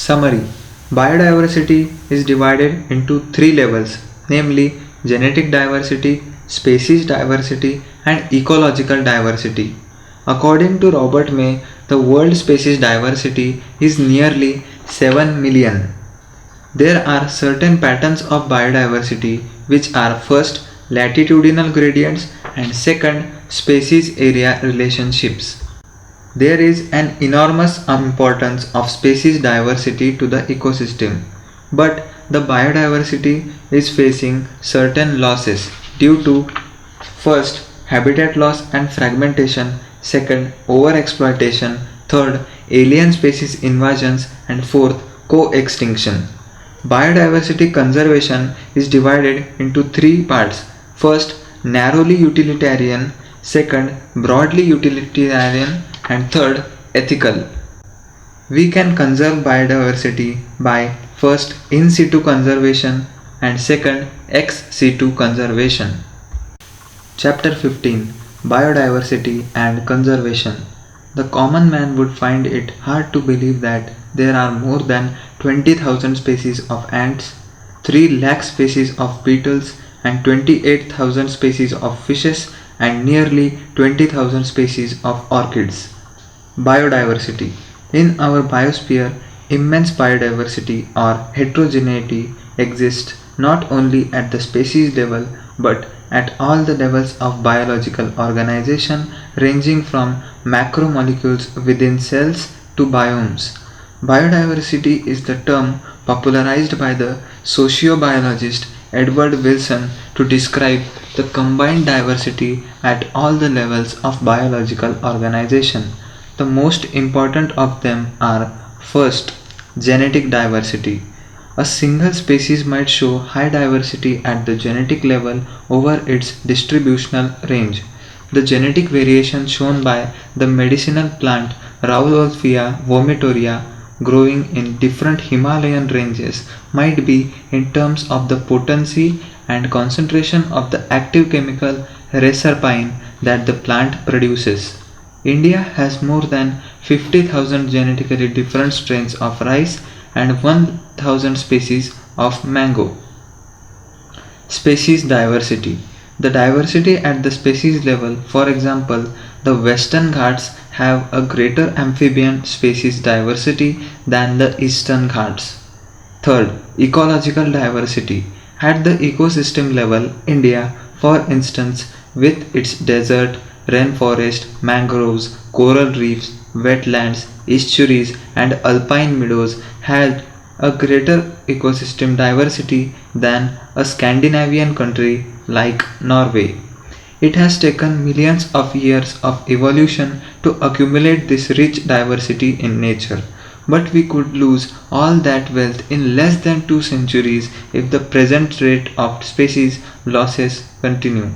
Summary: Biodiversity is divided into three levels, namely genetic diversity, species diversity, and ecological diversity. According to Robert May, the world species diversity is nearly 7 million. There are certain patterns of biodiversity which are first latitudinal gradients and second species area relationships. There is an enormous importance of species diversity to the ecosystem, but the biodiversity is facing certain losses due to first habitat loss and fragmentation, second overexploitation, third alien species invasions, and fourth co-extinction. Biodiversity conservation is divided into three parts. First, narrowly utilitarian, second, broadly utilitarian, and third, ethical. We can conserve biodiversity by first in situ conservation and second ex situ conservation. Chapter 15: Biodiversity and Conservation. The common man would find it hard to believe that there are more than 20,000 species of ants, 3 lakh species of beetles, and 28,000 species of fishes, and nearly 20,000 species of orchids. Biodiversity. In our biosphere, immense biodiversity or heterogeneity exists not only at the species level but at all the levels of biological organization, ranging from macromolecules within cells to biomes. Biodiversity is the term popularized by the sociobiologist Edward Wilson to describe the combined diversity at all the levels of biological organization. The most important of them are first, genetic diversity. A single species might show high diversity at the genetic level over its distributional range. The genetic variation shown by the medicinal plant Rauwolfia vomitoria growing in different Himalayan ranges might be in terms of the potency and concentration of the active chemical reserpine that the plant produces. India has more than 50,000 genetically different strains of rice and 1,000 species of mango. Species diversity. The diversity at the species level, for example, the Western Ghats have a greater amphibian species diversity than the Eastern Ghats. Third, ecological diversity. At the ecosystem level, India, for instance, with its desert, rainforest, mangroves, coral reefs, wetlands, estuaries, and alpine meadows, had a greater ecosystem diversity than a Scandinavian country like Norway. It has taken millions of years of evolution to accumulate this rich diversity in nature, but we could lose all that wealth in less than 2 centuries if the present rate of species losses continue.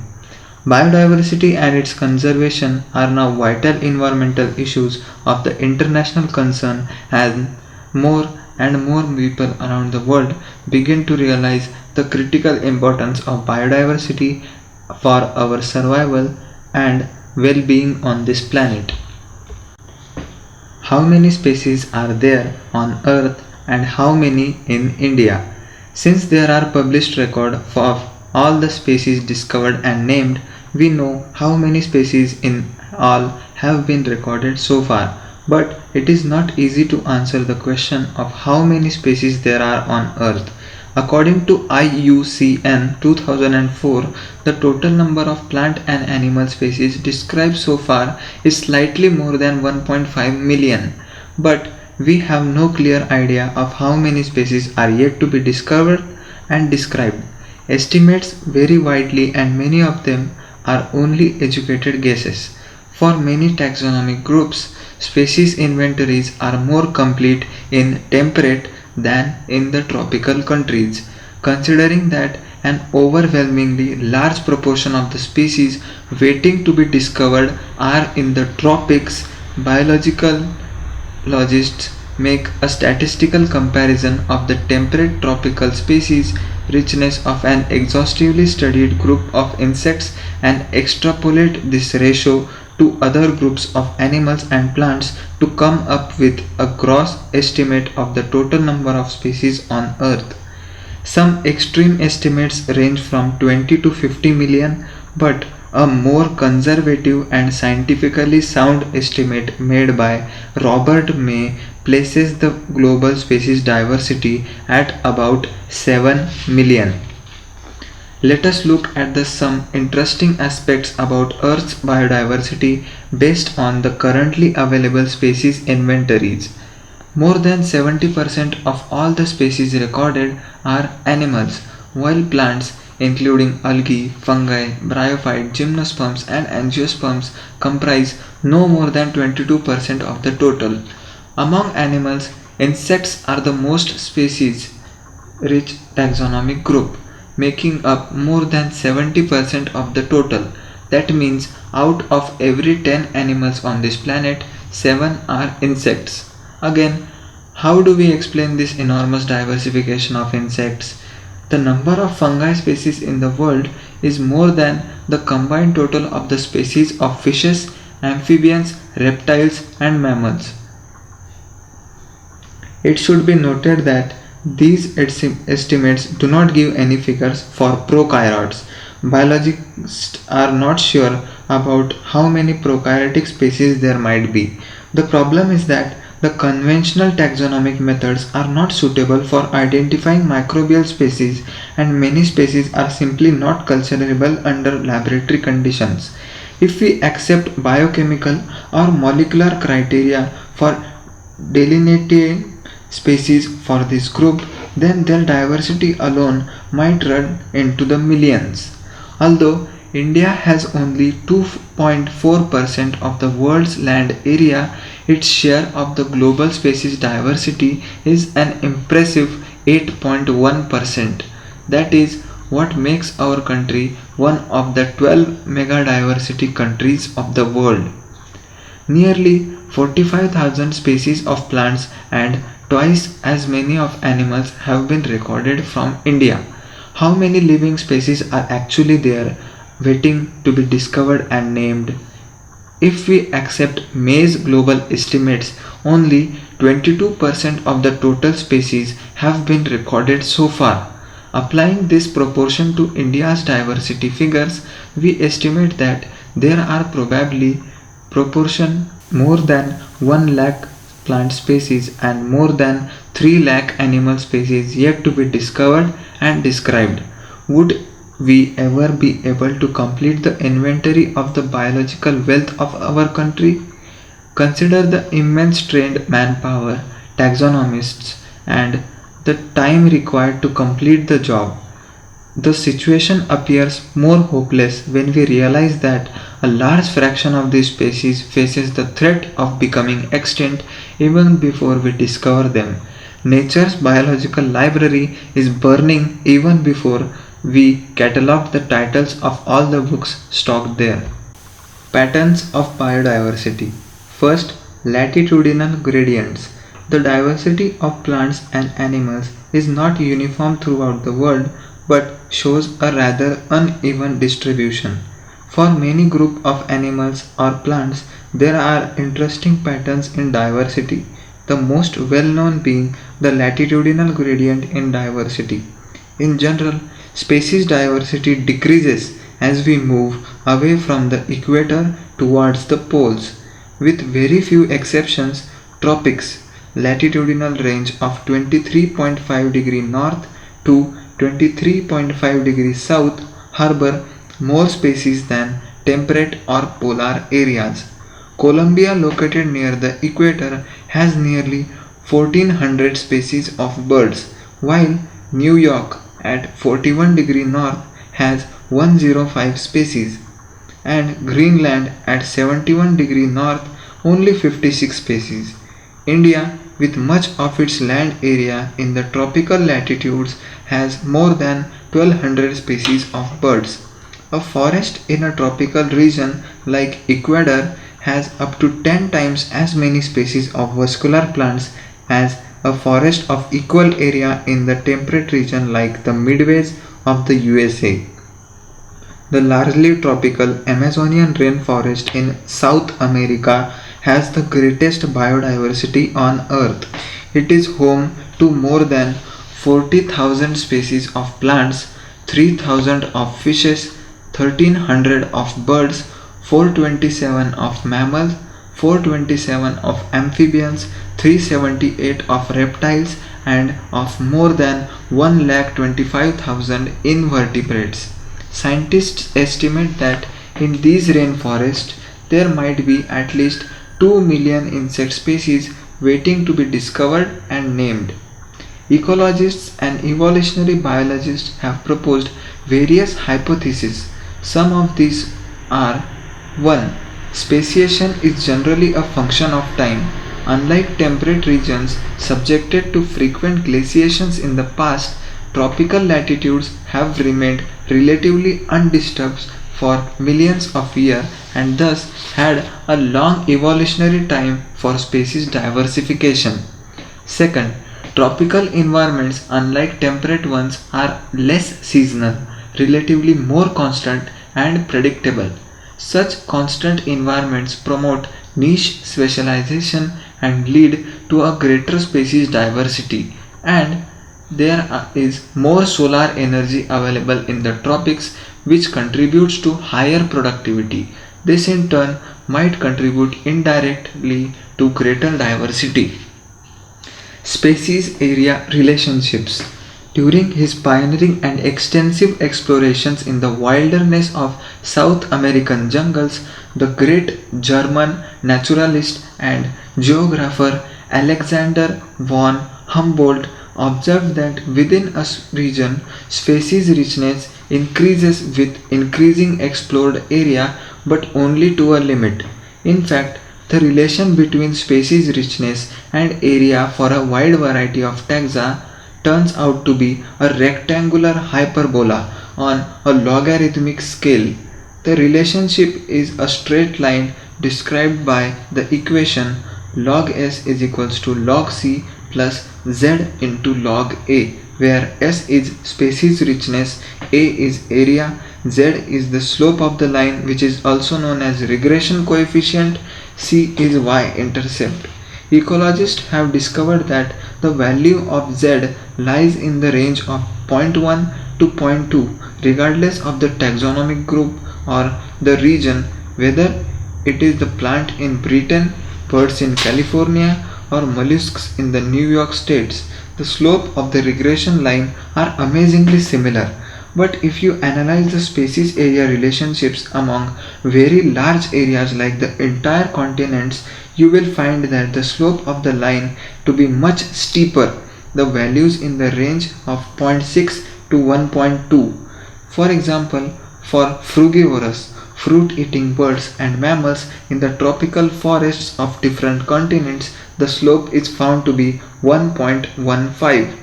Biodiversity and its conservation are now vital environmental issues of the international concern as more and more people around the world begin to realize the critical importance of biodiversity for our survival and well-being on this planet. How many species are there on Earth and how many in India? Since there are published records of all the species discovered and named, we know how many species in all have been recorded so far. But it is not easy to answer the question of how many species there are on Earth. According to IUCN 2004, the total number of plant and animal species described so far is slightly more than 1.5 million. But we have no clear idea of how many species are yet to be discovered and described. Estimates vary widely and many of them are only educated guesses. For many taxonomic groups, species inventories are more complete in temperate than in the tropical countries. Considering that an overwhelmingly large proportion of the species waiting to be discovered are in the tropics, biological logists make a statistical comparison of the temperate tropical species richness of an exhaustively studied group of insects and extrapolate this ratio to other groups of animals and plants to come up with a gross estimate of the total number of species on Earth. Some extreme estimates range from 20 to 50 million, but a more conservative and scientifically sound estimate made by Robert May places the global species diversity at about 7 million. Let us look at some interesting aspects about Earth's biodiversity based on the currently available species inventories. More than 70% of all the species recorded are animals, while plants, including algae, fungi, bryophyte, gymnosperms, and angiosperms, comprise no more than 22% of the total. Among animals, insects are the most species rich taxonomic group, making up more than 70% of the total. That means out of every 10 animals on this planet, 7 are insects. Again, how do we explain this enormous diversification of insects? The number of fungi species in the world is more than the combined total of the species of fishes, amphibians, reptiles, and mammals. It should be noted that these estimates do not give any figures for prokaryotes. Biologists are not sure about how many prokaryotic species there might be. The problem is that the conventional taxonomic methods are not suitable for identifying microbial species, and many species are simply not culturable under laboratory conditions. If we accept biochemical or molecular criteria for delineating species for this group, then their diversity alone might run into the millions. Although India has only 2.4% of the world's land area, its share of the global species diversity is an impressive 8.1%. That is what makes our country one of the 12 megadiversity countries of the world. Nearly 45,000 species of plants and twice as many of animals have been recorded from India. How many living species are actually there waiting to be discovered and named? If we accept May's global estimates, only 22% of the total species have been recorded so far. Applying this proportion to India's diversity figures, we estimate that there are probably proportion more than 1 lakh plant species and more than 3 lakh animal species yet to be discovered and described. Would we ever be able to complete the inventory of the biological wealth of our country? Consider the immense trained manpower, taxonomists, and the time required to complete the job. The situation appears more hopeless when we realize that a large fraction of these species faces the threat of becoming extinct even before we discover them. Nature's biological library is burning even before we catalog the titles of all the books stocked there. Patterns of biodiversity. First, latitudinal gradients. The diversity of plants and animals is not uniform throughout the world but shows a rather uneven distribution. For many groups of animals or plants, there are interesting patterns in diversity, the most well known being the latitudinal gradient in diversity. In general, species diversity decreases as we move away from the equator towards the poles. With very few exceptions, tropics, latitudinal range of 23.5 degree north to 23.5 degrees south harbor more species than temperate or polar areas. Colombia, located near the equator, has nearly 1400 species of birds, while New York at 41 degree north has 105 species, and Greenland at 71 degree north only 56 species. India, with much of its land area in the tropical latitudes, has more than 1200 species of birds. A forest in a tropical region like Ecuador has up to 10 times as many species of vascular plants as a forest of equal area in the temperate region like the Midwest of the USA. The largely tropical Amazonian rainforest in South America has the greatest biodiversity on Earth. It is home to more than 40,000 species of plants, 3,000 of fishes, 1,300 of birds, 427 of mammals, 427 of amphibians, 378 of reptiles, and of more than 1,25,000 invertebrates. Scientists estimate that in these rainforests there might be at least 2 million insect species waiting to be discovered and named. Ecologists and evolutionary biologists have proposed various hypotheses. Some of these are: 1. Speciation is generally a function of time. Unlike temperate regions subjected to frequent glaciations in the past, tropical latitudes have remained relatively undisturbed for millions of years and thus had a long evolutionary time for species diversification. Second, tropical environments, unlike temperate ones, are less seasonal, relatively more constant and predictable. Such constant environments promote niche specialization and lead to a greater species diversity, and there is more solar energy available in the tropics, which contributes to higher productivity. This in turn might contribute indirectly to greater diversity. Species area relationships. During his pioneering and extensive explorations in the wilderness of South American jungles, the great German naturalist and geographer Alexander von Humboldt observed that within a region, species richness increases with increasing explored area, but only to a limit. In fact, the relation between species richness and area for a wide variety of taxa turns out to be a rectangular hyperbola on a logarithmic scale. The relationship is a straight line described by the equation log s is equals to log c plus z into log a, where s is species richness, a is area, z is the slope of the line, which is also known as regression coefficient, c is y-intercept. Ecologists have discovered that the value of z lies in the range of 0.1 to 0.2 regardless of the taxonomic group or the region, whether it is the plant in Britain, birds in California, or mollusks in the New York states. The slope of the regression line are amazingly similar. But if you analyze the species area relationships among very large areas like the entire continents, you will find that the slope of the line to be much steeper, the values in the range of 0.6 to 1.2. For example, for frugivorous, fruit-eating birds and mammals in the tropical forests of different continents, the slope is found to be 1.15.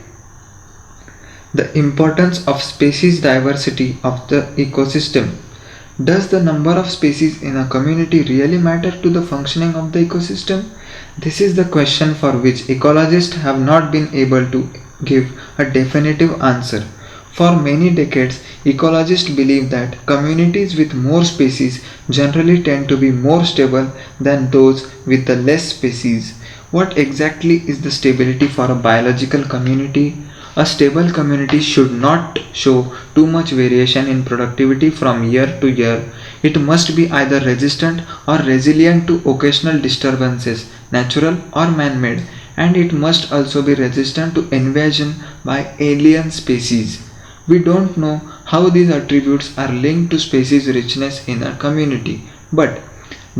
The importance of species diversity of the ecosystem. Does the number of species in a community really matter to the functioning of the ecosystem? This is the question for which ecologists have not been able to give a definitive answer. For many decades, ecologists believe that communities with more species generally tend to be more stable than those with the less species. What exactly is the stability for a biological community? A stable community should not show too much variation in productivity from year to year. It must be either resistant or resilient to occasional disturbances, natural or man-made, and it must also be resistant to invasion by alien species. We don't know how these attributes are linked to species richness in a community, but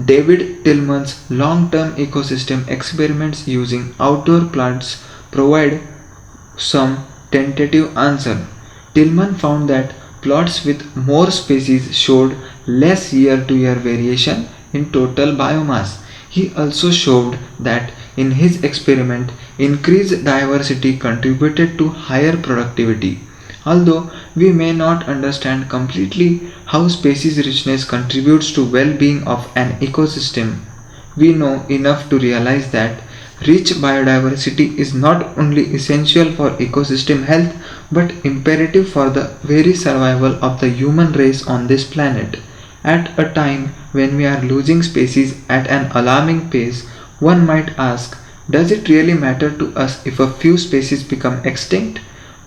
David Tillman's long-term ecosystem experiments using outdoor plants provide some tentative answer. Tillman found that plots with more species showed less year-to-year variation in total biomass. He also showed that in his experiment, increased diversity contributed to higher productivity. Although we may not understand completely how species richness contributes to well-being of an ecosystem, we know enough to realize that rich biodiversity is not only essential for ecosystem health but imperative for the very survival of the human race on this planet. At a time when we are losing species at an alarming pace, one might ask, does it really matter to us if a few species become extinct?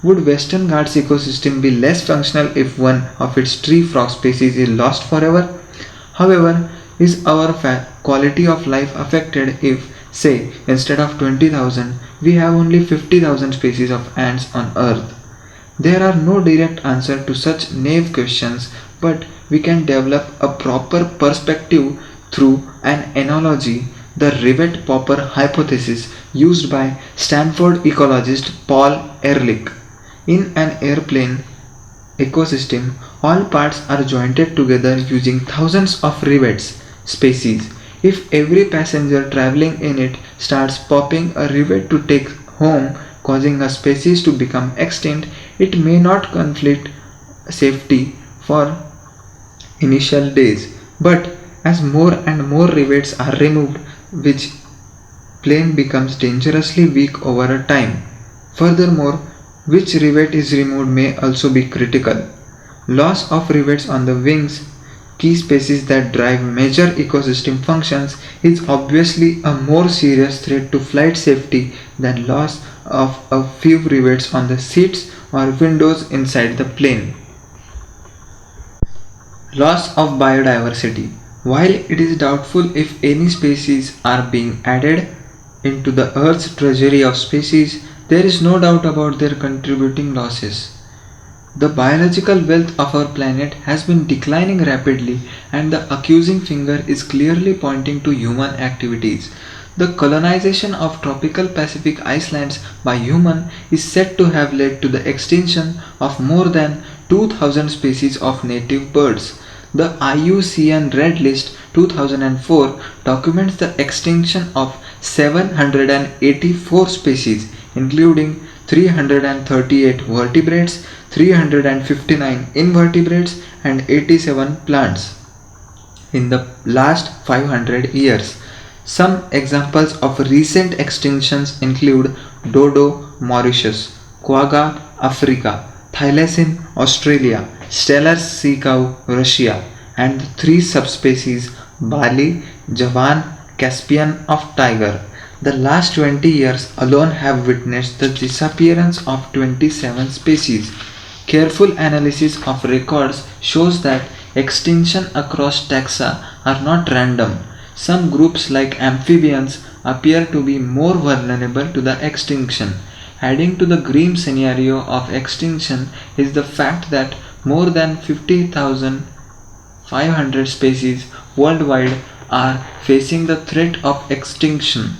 Would Western Ghats ecosystem be less functional if one of its tree frog species is lost forever? However, is our quality of life affected if, say, instead of 20,000, we have only 50,000 species of ants on Earth? There are no direct answers to such naive questions, but we can develop a proper perspective through an analogy, the rivet popper hypothesis used by Stanford ecologist Paul Ehrlich. In an airplane ecosystem, all parts are jointed together using thousands of rivets species. If every passenger traveling in it starts popping a rivet to take home, causing a species to become extinct, it may not conflict safety for initial days. But as more and more rivets are removed, which plane becomes dangerously weak over a time. Furthermore, which rivet is removed may also be critical. Loss of rivets on the wings, key species that drive major ecosystem functions, is obviously a more serious threat to flight safety than loss of a few rivets on the seats or windows inside the plane. Loss of biodiversity. While it is doubtful if any species are being added into the Earth's treasury of species, there is no doubt about their contributing losses. The biological wealth of our planet has been declining rapidly, and the accusing finger is clearly pointing to human activities. The colonization of tropical Pacific islands by humans is said to have led to the extinction of more than 2,000 species of native birds. The IUCN Red List 2004 documents the extinction of 784 species, including 338 vertebrates, 359 invertebrates, and 87 plants in the last 500 years. Some examples of recent extinctions include dodo Mauritius, quagga Africa, thylacine Australia, stellar sea cow Russia, and the three subspecies Bali, Javan, Caspian of tiger. The last 20 years alone have witnessed the disappearance of 27 species. Careful analysis of records shows that extinction across taxa are not random. Some groups like amphibians appear to be more vulnerable to the extinction. Adding to the grim scenario of extinction is the fact that more than 50,500 species worldwide are facing the threat of extinction.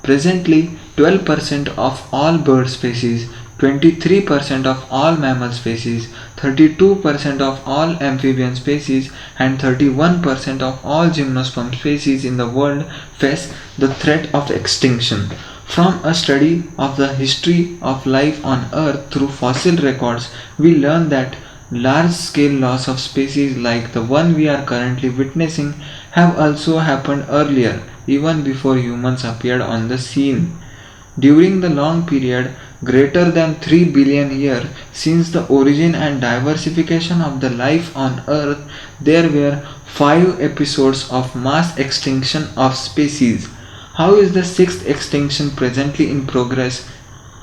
Presently, 12% of all bird species, 23% of all mammal species, 32% of all amphibian species, and 31% of all gymnosperm species in the world face the threat of extinction. From a study of the history of life on Earth through fossil records, we learn that large scale loss of species like the one we are currently witnessing have also happened earlier, even before humans appeared on the scene. During the long period, greater than 3 billion years since the origin and diversification of the life on Earth, there were 5 episodes of mass extinction of species. How is the sixth extinction presently in progress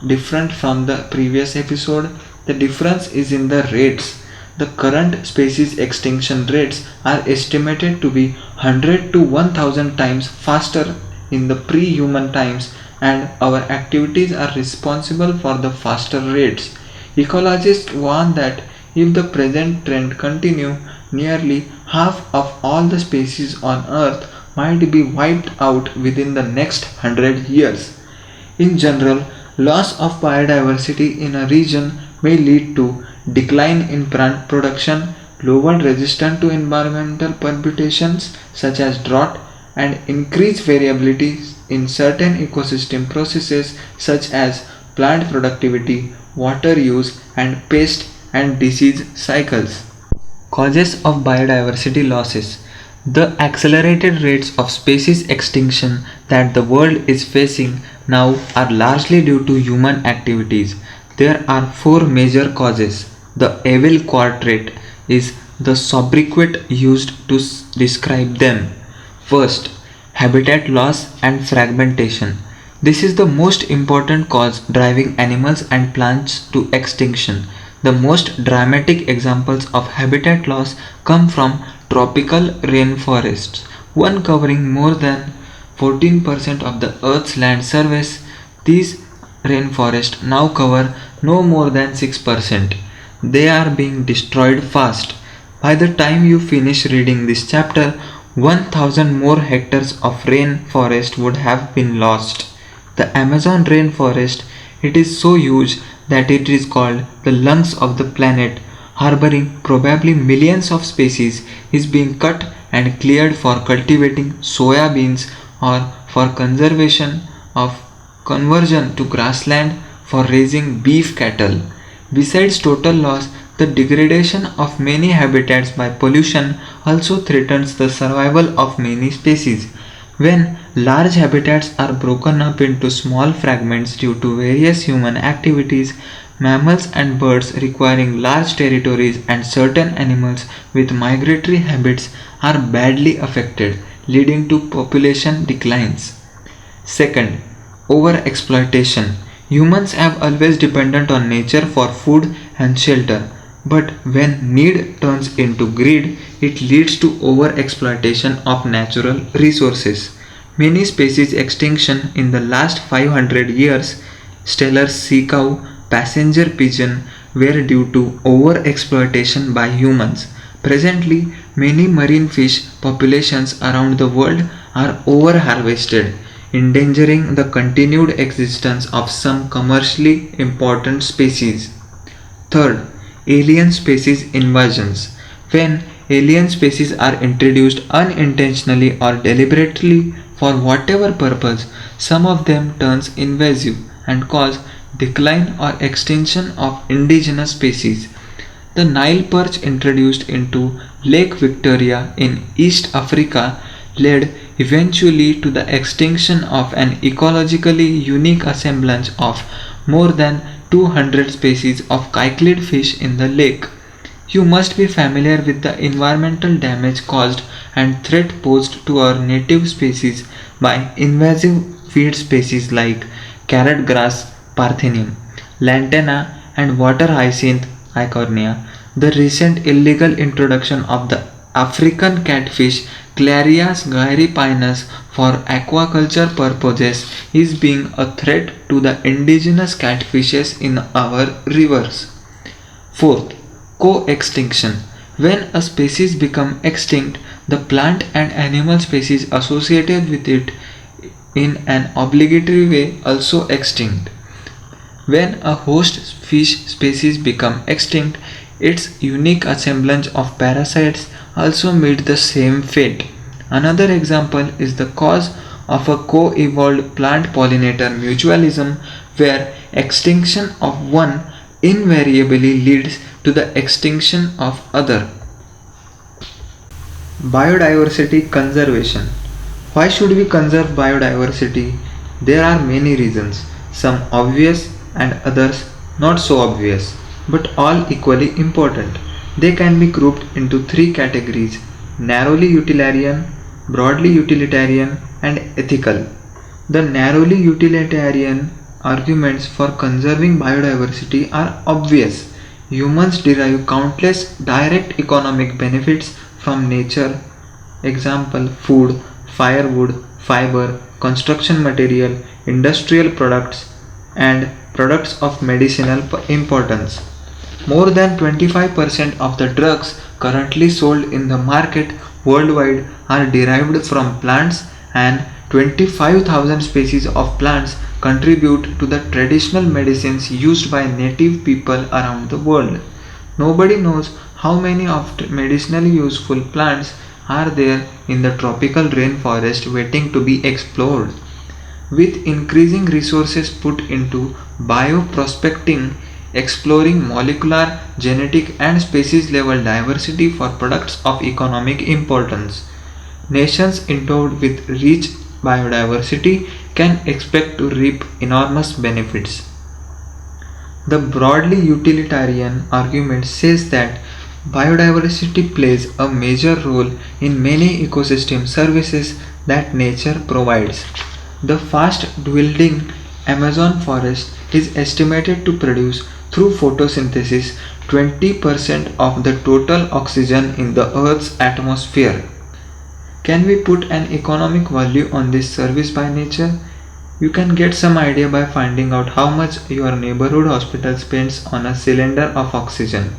different from the previous episode? The difference is in the rates. The current species extinction rates are estimated to be 100 to 1000 times faster in the pre-human times, and our activities are responsible for the faster rates. Ecologists warn that if the present trend continue, nearly half of all the species on Earth might be wiped out within the next 100 years. In general, loss of biodiversity in a region may lead to decline in plant production, lower resistance to environmental perturbations such as drought, and increased variability in certain ecosystem processes such as plant productivity, water use, and pest and disease cycles. Causes of biodiversity losses. The accelerated rates of species extinction that the world is facing now are largely due to human activities. There are four major causes. The evil quadrant is the sobriquet used to describe them. First, habitat loss and fragmentation. This is the most important cause driving animals and plants to extinction. The most dramatic examples of habitat loss come from tropical rainforests, one covering more than 14% of the Earth's land surface. These rainforests now cover no more than 6%. They are being destroyed fast. By the time you finish reading this chapter, 1000 more hectares of rainforest would have been lost. The Amazon rainforest, it is so huge that it is called the lungs of the planet, harboring probably millions of species, is being cut and cleared for cultivating soya beans or for conversion to grassland for raising beef cattle. Besides total loss, the degradation of many habitats by pollution also threatens the survival of many species. When large habitats are broken up into small fragments due to various human activities, mammals and birds requiring large territories and certain animals with migratory habits are badly affected, leading to population declines. Second, overexploitation. Humans have always depended on nature for food and shelter, but when need turns into greed, it leads to overexploitation of natural resources. Many species extinction in the last 500 years, stellar sea cow, passenger pigeon, were due to overexploitation by humans. Presently, many marine fish populations around the world are overharvested, endangering the continued existence of some commercially important species. Third, alien species invasions. When alien species are introduced unintentionally or deliberately for whatever purpose, some of them turns invasive and cause decline or extinction of indigenous species. The Nile perch introduced into Lake Victoria in East Africa led eventually to the extinction of an ecologically unique assemblage of more than 200 species of cichlid fish in the lake. You must be familiar with the environmental damage caused and threat posed to our native species by invasive feed species like carrot grass Parthenium, lantana, and water hyacinth Eichhornia. The recent illegal introduction of the African catfish Clarias gyripinus for aquaculture purposes is being a threat to the indigenous catfishes in our rivers. Fourth, co-extinction. When a species becomes extinct, the plant and animal species associated with it in an obligatory way also extinct. When a host fish species become extinct, its unique assemblage of parasites also meet the same fate. Another example is the cause of a co-evolved plant-pollinator mutualism where extinction of one invariably leads to the extinction of other. Biodiversity conservation. Why should we conserve biodiversity? There are many reasons, some obvious and others not so obvious, but all equally important. They can be grouped into three categories: narrowly utilitarian, broadly utilitarian, and ethical. The narrowly utilitarian arguments for conserving biodiversity are obvious. Humans derive countless direct economic benefits from nature, example food, firewood, fiber, construction material, industrial products, and products of medicinal importance. More than 25% of the drugs currently sold in the market worldwide are derived from plants, and 25,000 species of plants contribute to the traditional medicines used by native people around the world. Nobody knows how many of the medicinally useful plants are there in the tropical rainforest waiting to be explored. With increasing resources put into bioprospecting, exploring molecular, genetic, and species level diversity for products of economic importance, nations endowed with rich biodiversity can expect to reap enormous benefits. The broadly utilitarian argument says that Biodiversity plays a major role in many ecosystem services that nature provides. The fast dwindling Amazon forest is estimated to produce through photosynthesis 20% of the total oxygen in the Earth's atmosphere. Can we put an economic value on this service by nature? You can get some idea by finding out how much your neighborhood hospital spends on a cylinder of oxygen.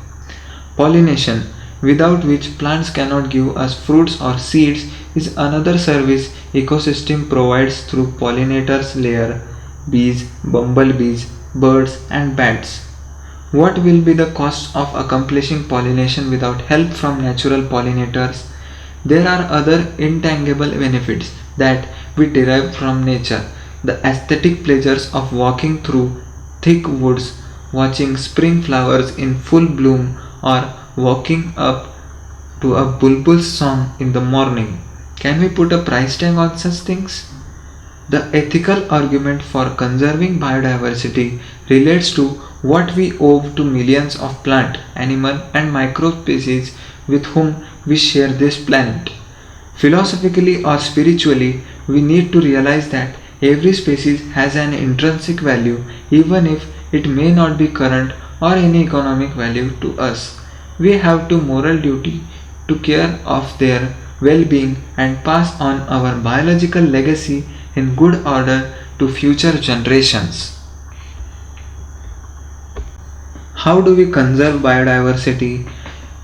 Pollination, without which plants cannot give us fruits or seeds, is another service ecosystem provides through pollinators layer, bees, bumblebees, birds and bats. What will be the cost of accomplishing pollination without help from natural pollinators? There are other intangible benefits that we derive from nature. The aesthetic pleasures of walking through thick woods, watching spring flowers in full bloom, or waking up to a bulbul's song in the morning. Can we put a price tag on such things? The ethical argument for conserving biodiversity relates to what we owe to millions of plant, animal, and microbe species with whom we share this planet. Philosophically or spiritually, we need to realize that every species has an intrinsic value, even if it may not be current or any economic value to us. We have to moral duty to care of their well-being and pass on our biological legacy in good order to future generations. How do we conserve biodiversity?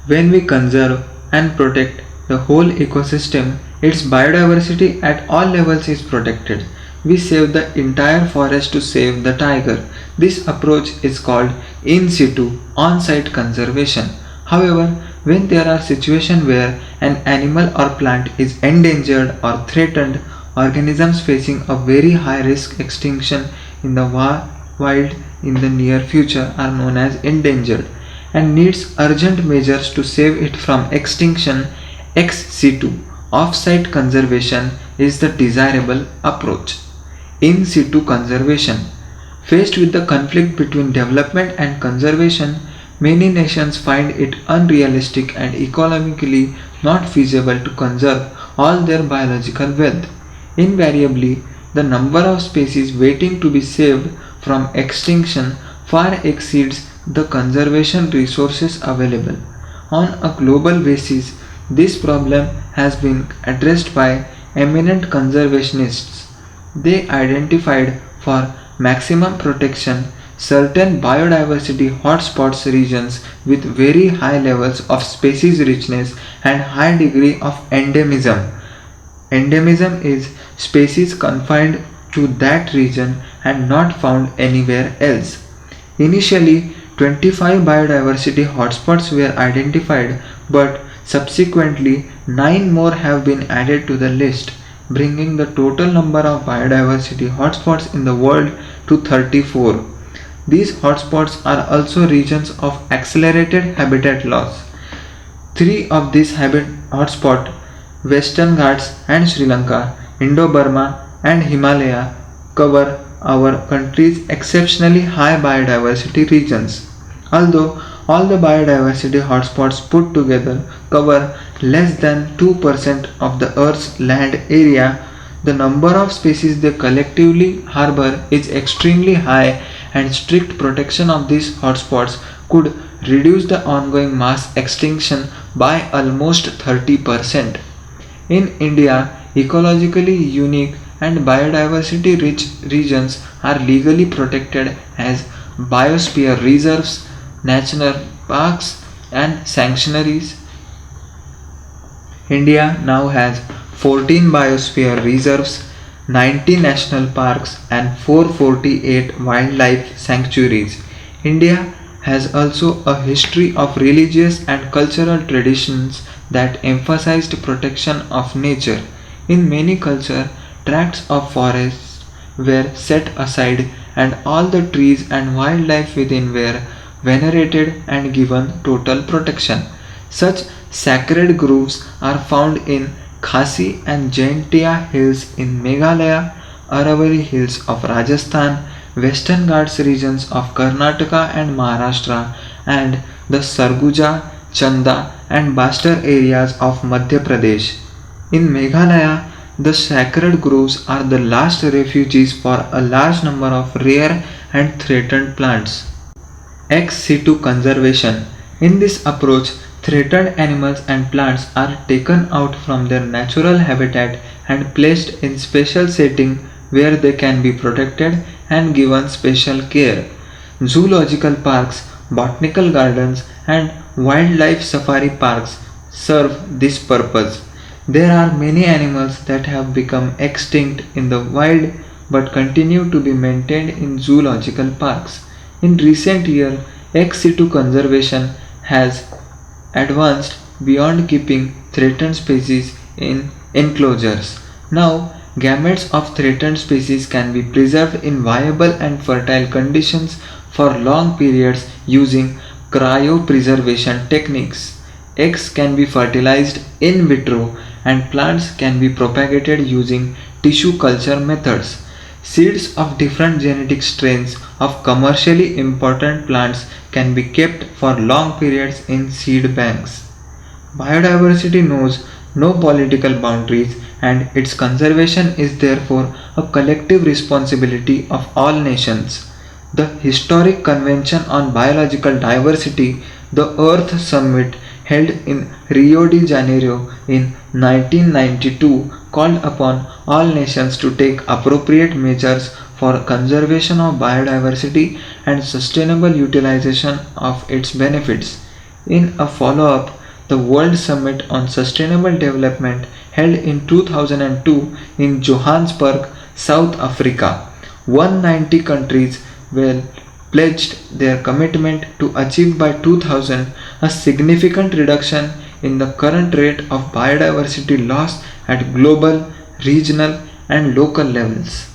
When we conserve and protect the whole ecosystem, its biodiversity at all levels is protected. We save the entire forest to save the tiger. This approach is called in situ, on-site conservation. However, when there are situations where an animal or plant is endangered or threatened, organisms facing a very high risk extinction in the wild in the near future are known as endangered and needs urgent measures to save it from extinction. Ex situ, off-site conservation is the desirable approach. In situ conservation. Faced with the conflict between development and conservation, many nations find it unrealistic and economically not feasible to conserve all their biological wealth. Invariably, the number of species waiting to be saved from extinction far exceeds the conservation resources available. On a global basis, this problem has been addressed by eminent conservationists. They identified for maximum protection certain biodiversity hotspots regions with very high levels of species richness and high degree of endemism. Endemism is species confined to that region and not found anywhere else. Initially, 25 biodiversity hotspots were identified, but subsequently 9 more have been added to the list, bringing the total number of biodiversity hotspots in the world to 34. These hotspots are also regions of accelerated habitat loss. Three of these hotspots, Western Ghats and Sri Lanka, Indo-Burma and Himalaya, cover our country's exceptionally high biodiversity regions. Although all the biodiversity hotspots put together cover less than 2% of the Earth's land area, the number of species they collectively harbor is extremely high, and strict protection of these hotspots could reduce the ongoing mass extinction by almost 30%. In India, ecologically unique and biodiversity rich regions are legally protected as biosphere reserves, national parks, and sanctuaries. India now has 14 biosphere reserves, 90 national parks, and 448 wildlife sanctuaries. India has also a history of religious and cultural traditions that emphasized protection of nature. In many cultures, tracts of forests were set aside and all the trees and wildlife within were venerated and given total protection. Such sacred groves are found in Khasi and Jaintia hills in Meghalaya, Aravalli hills of Rajasthan, Western Ghats regions of Karnataka and Maharashtra, and the Sarguja Chanda, and Bastar areas of Madhya Pradesh. In Meghalaya, the sacred groves are the last refuges for a large number of rare and threatened plants. Ex situ conservation. In this approach, threatened animals and plants are taken out from their natural habitat and placed in special setting where they can be protected and given special care. Zoological parks, botanical gardens, and wildlife safari parks serve this purpose. There are many animals that have become extinct in the wild but continue to be maintained in zoological parks. In recent years, ex situ conservation has advanced beyond keeping threatened species in enclosures. Now, gametes of threatened species can be preserved in viable and fertile conditions for long periods using cryopreservation techniques. Eggs can be fertilized in vitro and plants can be propagated using tissue culture methods. Seeds of different genetic strains of commercially important plants can be kept for long periods in seed banks. Biodiversity knows no political boundaries and its conservation is therefore a collective responsibility of all nations. The historic Convention on Biological Diversity, the Earth Summit held in Rio de Janeiro in 1992, called upon all nations to take appropriate measures for conservation of biodiversity and sustainable utilization of its benefits. In a follow up, the World Summit on Sustainable Development held in 2002 in Johannesburg, South Africa. 190 countries were pledged their commitment to achieve by 2000 a significant reduction in the current rate of biodiversity loss at global, regional, and local levels.